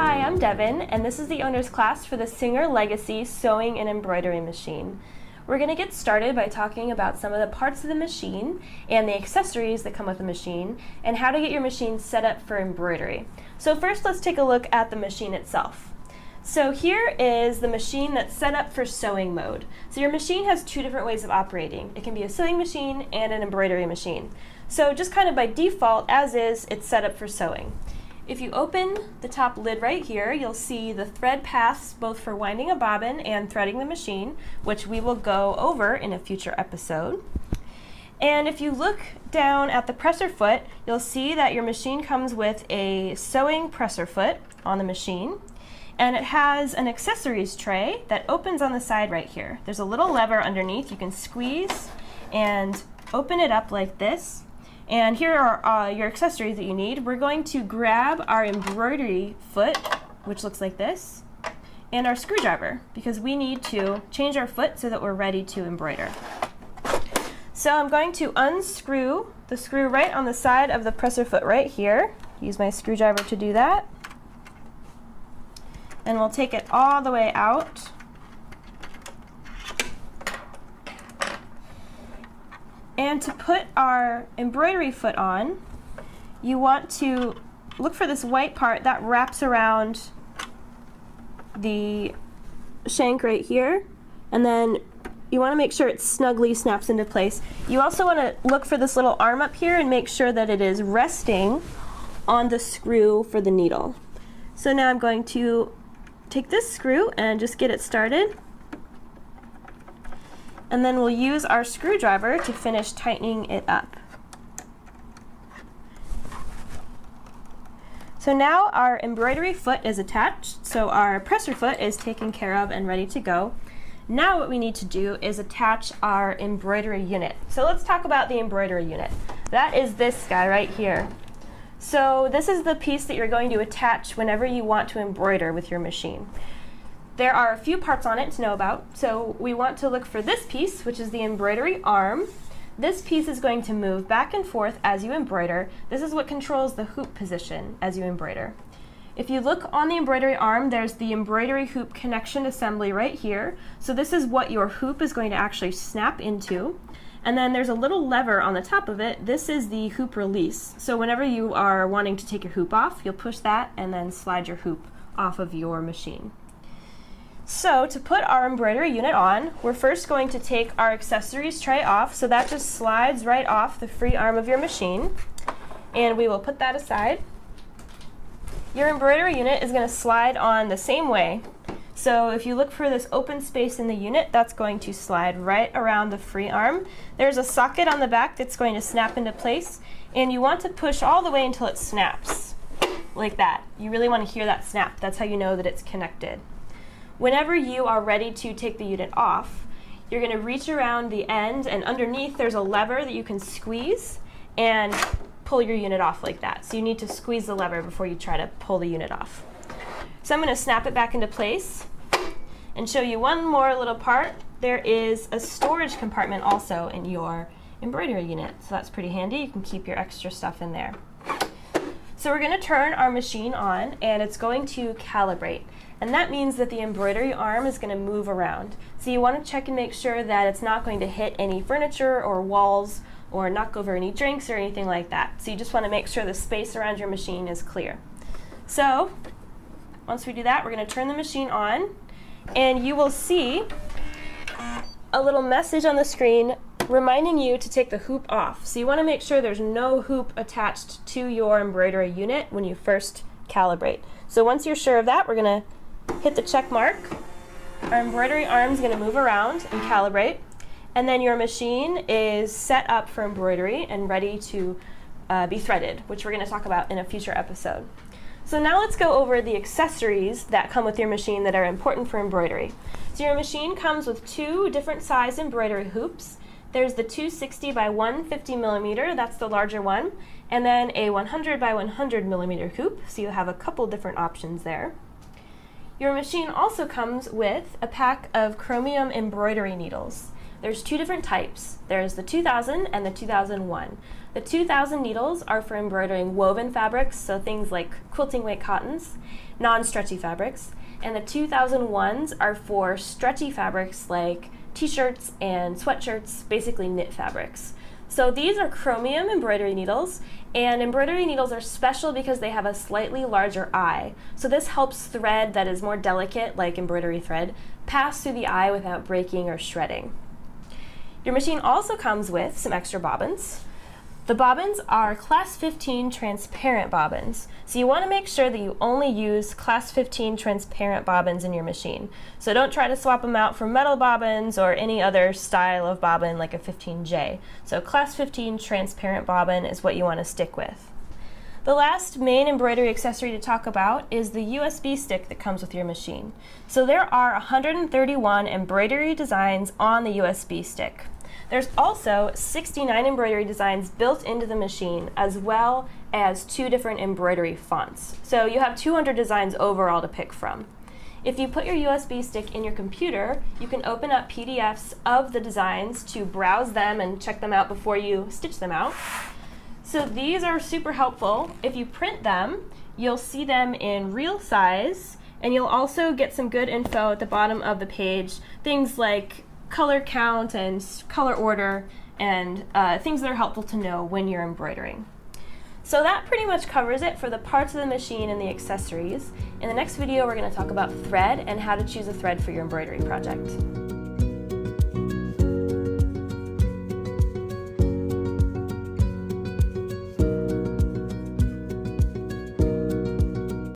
Hi, I'm Devin, and this is the owner's class for the SINGER Legacy Sewing and Embroidery Machine. We're going to get started by talking about some of the parts of the machine and the accessories that come with the machine, and how to get your machine set up for embroidery. So first, let's take a look at the machine itself. So here is the machine that's set up for sewing mode. So your machine has two different ways of operating. It can be a sewing machine and an embroidery machine. So just kind of by default, as is, it's set up for sewing. If you open the top lid right here, you'll see the thread paths both for winding a bobbin and threading the machine, which we will go over in a future episode. And if you look down at the presser foot, you'll see that your machine comes with a sewing presser foot on the machine, and it has an accessories tray that opens on the side right here. There's a little lever underneath. You can squeeze and open it up like this. And here are your accessories that you need. We're going to grab our embroidery foot, which looks like this, and our screwdriver, because we need to change our foot so that we're ready to embroider. So I'm going to unscrew the screw right on the side of the presser foot right here. Use my screwdriver to do that. And we'll take it all the way out. And to put our embroidery foot on, you want to look for this white part that wraps around the shank right here, and then you want to make sure it snugly snaps into place. You also want to look for this little arm up here and make sure that it is resting on the screw for the needle. So now I'm going to take this screw and just get it started. And then we'll use our screwdriver to finish tightening it up. So now our embroidery foot is attached, so our presser foot is taken care of and ready to go. Now what we need to do is attach our embroidery unit. So let's talk about the embroidery unit. That is this guy right here. So this is the piece that you're going to attach whenever you want to embroider with your machine. There are a few parts on it to know about, so we want to look for this piece, which is the embroidery arm. This piece is going to move back and forth as you embroider. This is what controls the hoop position as you embroider. If you look on the embroidery arm, there's the embroidery hoop connection assembly right here. So this is what your hoop is going to actually snap into. And then there's a little lever on the top of it. This is the hoop release. So whenever you are wanting to take your hoop off, you'll push that and then slide your hoop off of your machine. So to put our embroidery unit on, we're first going to take our accessories tray off, so that just slides right off the free arm of your machine, and we will put that aside. Your embroidery unit is going to slide on the same way. So if you look for this open space in the unit, that's going to slide right around the free arm. There's a socket on the back that's going to snap into place, and you want to push all the way until it snaps, like that. You really want to hear that snap. That's how you know that it's connected. Whenever you are ready to take the unit off, you're going to reach around the end, and underneath there's a lever that you can squeeze and pull your unit off like that. So you need to squeeze the lever before you try to pull the unit off. So I'm going to snap it back into place and show you one more little part. There is a storage compartment also in your embroidery unit, so that's pretty handy. You can keep your extra stuff in there. So we're going to turn our machine on, and it's going to calibrate. And that means that the embroidery arm is going to move around. So you want to check and make sure that it's not going to hit any furniture or walls or knock over any drinks or anything like that. So you just want to make sure the space around your machine is clear. So once we do that, we're going to turn the machine on, and you will see a little message on the screen reminding you to take the hoop off. So you want to make sure there's no hoop attached to your embroidery unit when you first calibrate. So once you're sure of that, we're going to hit the check mark. Our embroidery arm is going to move around and calibrate, and then your machine is set up for embroidery and ready to be threaded, which we're going to talk about in a future episode. So now let's go over the accessories that come with your machine that are important for embroidery. So your machine comes with two different size embroidery hoops. There's the 260 by 150 millimeter, that's the larger one, and then a 100 by 100 millimeter hoop, so you have a couple different options there. Your machine also comes with a pack of chromium embroidery needles. There's two different types. There's the 2000 and the 2001. The 2000 needles are for embroidering woven fabrics, so things like quilting weight cottons, non-stretchy fabrics, and the 2001s are for stretchy fabrics like t-shirts and sweatshirts, basically knit fabrics. So these are chromium embroidery needles, and embroidery needles are special because they have a slightly larger eye. So this helps thread that is more delicate, like embroidery thread, pass through the eye without breaking or shredding. Your machine also comes with some extra bobbins. The bobbins are class 15 transparent bobbins. So you want to make sure that you only use class 15 transparent bobbins in your machine. So don't try to swap them out for metal bobbins or any other style of bobbin like a 15J. So class 15 transparent bobbin is what you want to stick with. The last main embroidery accessory to talk about is the USB stick that comes with your machine. So there are 131 embroidery designs on the USB stick. There's also 69 embroidery designs built into the machine, as well as 2 different embroidery fonts. So you have 200 designs overall to pick from. If you put your USB stick in your computer, you can open up PDFs of the designs to browse them and check them out before you stitch them out. So these are super helpful. If you print them, you'll see them in real size, and you'll also get some good info at the bottom of the page, things like color count and color order, and things that are helpful to know when you're embroidering. So that pretty much covers it for the parts of the machine and the accessories. In the next video, we're going to talk about thread and how to choose a thread for your embroidery project.